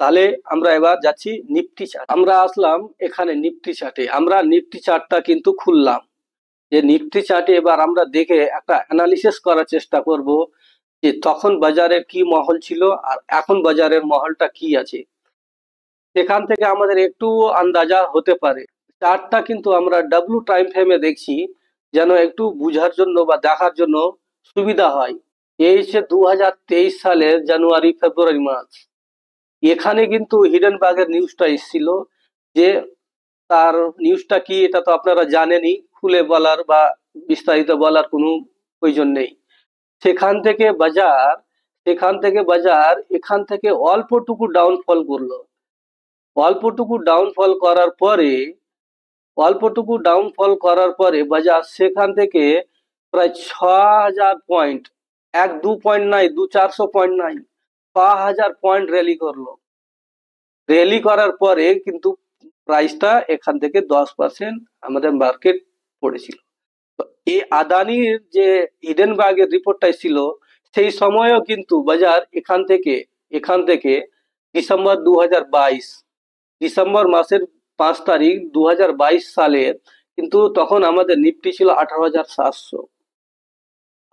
তাহলে আমরা এবার যাচ্ছি নিফটি চার্ট। আমরা আসলাম এখানে নিফটি চার্টে। আমরা নিফটি চার্টটা কিন্তু খুললাম। যে নিফটি চার্টে এবার আমরা দেখে একটা অ্যানালিসিস করার চেষ্টা করব যে তখন বাজারের কি মহল ছিল আর এখন বাজারের মহলটা কি আছে। সেখান থেকে আমাদের একটু আন্দাজা হতে পারে। চার্টটা কিন্তু আমরা ডাব্লু টাইম ফ্রেমে দেখছি, যেন একটু বুঝার জন্য বা দেখার জন্য সুবিধা হয়। এই হচ্ছে 2023 সালের জানুয়ারি ফেব্রুয়ারি মার্চ। এখানে কিন্তু হিডেনবার্গের নিউজটা এসেছিল, যে তার নিউজটা কি এটা তো আপনারা জানেনই, খুলে বলার বা বিস্তারিত বলার কোনো প্রয়োজন নেই। সেখান থেকে বাজার এখান থেকে অল্পটুকু ডাউনফল করলো। অল্পটুকু ডাউনফল করার পরে বাজার সেখান থেকে প্রায় 6000 পয়েন্ট, 1-2 পয়েন্ট নাই, 200-400 পয়েন্ট নাই, 6000 পয়েন্ট র্যালি করলো। র্যালি করার পরে কিন্তু প্রাইসটা এখান থেকে 10% আমাদের মার্কেট পড়েছিল। তো এই আদানির যে হিডেনবার্গের রিপোর্টটা ছিল, সেই সময়ও কিন্তু বাজার এখান থেকে ডিসেম্বর 2022, ডিসেম্বর মাসের 5 তারিখ 2022 সালের কিন্তু তখন আমাদের নিফটি ছিল 18,700।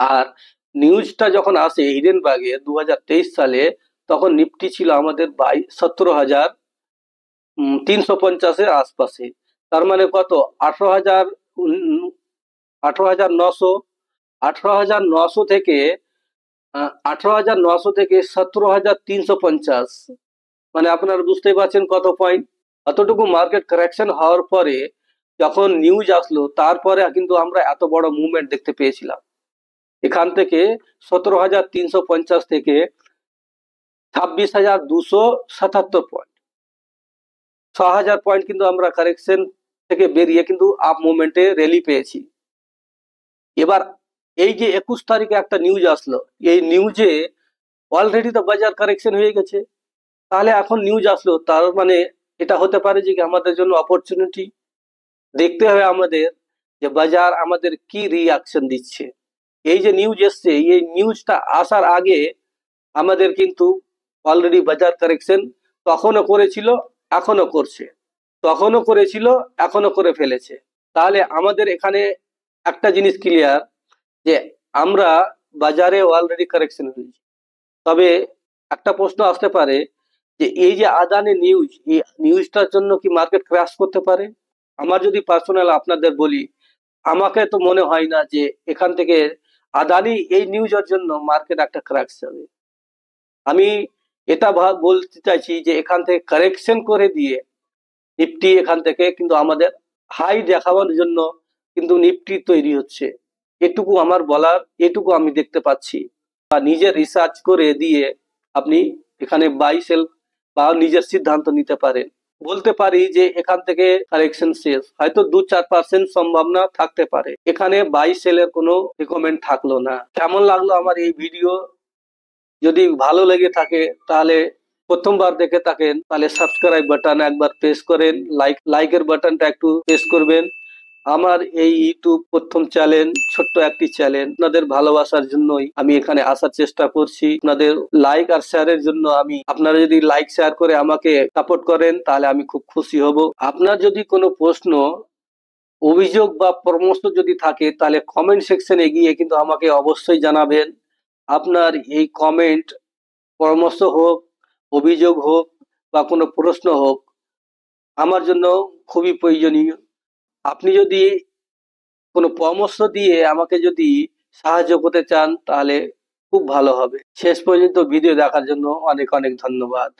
আর নিউজটা যখন আসে হিডেনবার্গে 2023 সালে, তখন নিফটি ছিল আমাদের 17,350 এর আশপাশে। তার মানে কত, 18,900 থেকে 17,350, মানে আপনারা বুঝতেই পারছেন কত পয়েন্ট। অতটুকু মার্কেট কারেকশন হওয়ার পরে যখন নিউজ আসলো, তারপরে কিন্তু আমরা এত বড় মুভমেন্ট দেখতে পেয়েছিলাম। এখান থেকে 17,350 থেকে 26,277 পয়েন্ট, 6,000 পয়েন্ট কিন্তু আমরা কারেকশন থেকে বেরিয়ে কিন্তু আপ মুভমেন্টে র্যালি পেয়েছি। এবার এই যে 21 তারিখে একটা নিউজ আসলো, এই নিউজে অলরেডি তো বাজার কারেকশন হয়ে গেছে। তাহলে এখন নিউজ আসলো, তার মানে এটা হতে পারে যে আমাদের জন্য অপরচুনিটি। দেখতে হবে আমাদের যে বাজার আমাদের কি রিয়াকশন দিচ্ছে। এই যে নিউজ এসছে, এই নিউজটা আসার আগে আমাদের কিন্তু অলরেডি বাজার কারেকশন তখনও করেছিল, এখনো করছে, তখনও করেছিল, এখনো করে ফেলেছে। তাহলে আমাদের এখানে একটা জিনিস ক্লিয়ার, যে আমরা বাজারে অলরেডি কারেকশন হয়েছি। তবে একটা প্রশ্ন আসতে পারে যে এই যে আদানি নিউজ, এই নিউজটার জন্য কি মার্কেট ক্র্যাশ করতে পারে? আমার যদি পার্সোনাল আপনাদের বলি, আমাকে তো মনে হয় না যে এখান থেকে আদানি এই নিউজের জন্য মার্কেট একটা ক্র্যাশ যাবে। আমি এটা বলতে চাইছি যে এখান থেকে কারেকশন করে দিয়ে নিফটি এখান থেকে কিন্তু আমাদের হাই দেখাবার জন্য কিন্তু নিফটি তৈরি হচ্ছে। এটুকু আমার বলার, এটুকু আমি দেখতে পাচ্ছি। বা নিজের রিসার্চ করে দিয়ে আপনি এখানে বাই সেল বা নিজের সিদ্ধান্ত নিতে পারেন। বলতে পারি যে এখান থেকে কারেকশন শেষ, হয়তো 2-4% সম্ভাবনা থাকতে পারে। এখানে বাই সেলের কোনো রিকমেন্ড থাকলো না। কেমন লাগলো আমার এই ভিডিও? যদি ভালো লেগে থাকে, তাহলে প্রথমবার দেখে থাকেন তাহলে সাবস্ক্রাইব বাটন একবার প্রেস করেন, লাইকের বাটনটা একটু প্রেস করবেন। আমার এই ইউটিউব প্রথম চ্যানেল, ছোট্ট একটি চ্যানেল, আপনাদের ভালোবাসার জন্যই আমি এখানে আসার চেষ্টা করছি। আপনাদের লাইক আর শেয়ারের জন্য আপনারা যদি লাইক শেয়ার করে আমাকে সাপোর্ট করেন, তাহলে আমি খুব খুশি হব। আপনার যদি কোনো প্রশ্ন, অভিযোগ বা পরামর্শ যদি থাকে, তাহলে কমেন্ট সেকশনে গিয়ে কিন্তু আমাকে অবশ্যই জানাবেন। আপনার এই কমেন্ট, পরামর্শ হোক, অভিযোগ হোক বা কোনো প্রশ্ন হোক, আমার জন্য খুবই প্রয়োজনীয়। আপনি যদি কোনো পরামর্শ দিয়ে আমাকে যদি সাহায্য করতে চান, তাহলে খুব ভালো হবে। শেষ পর্যন্ত ভিডিও দেখার জন্য অনেক অনেক ধন্যবাদ।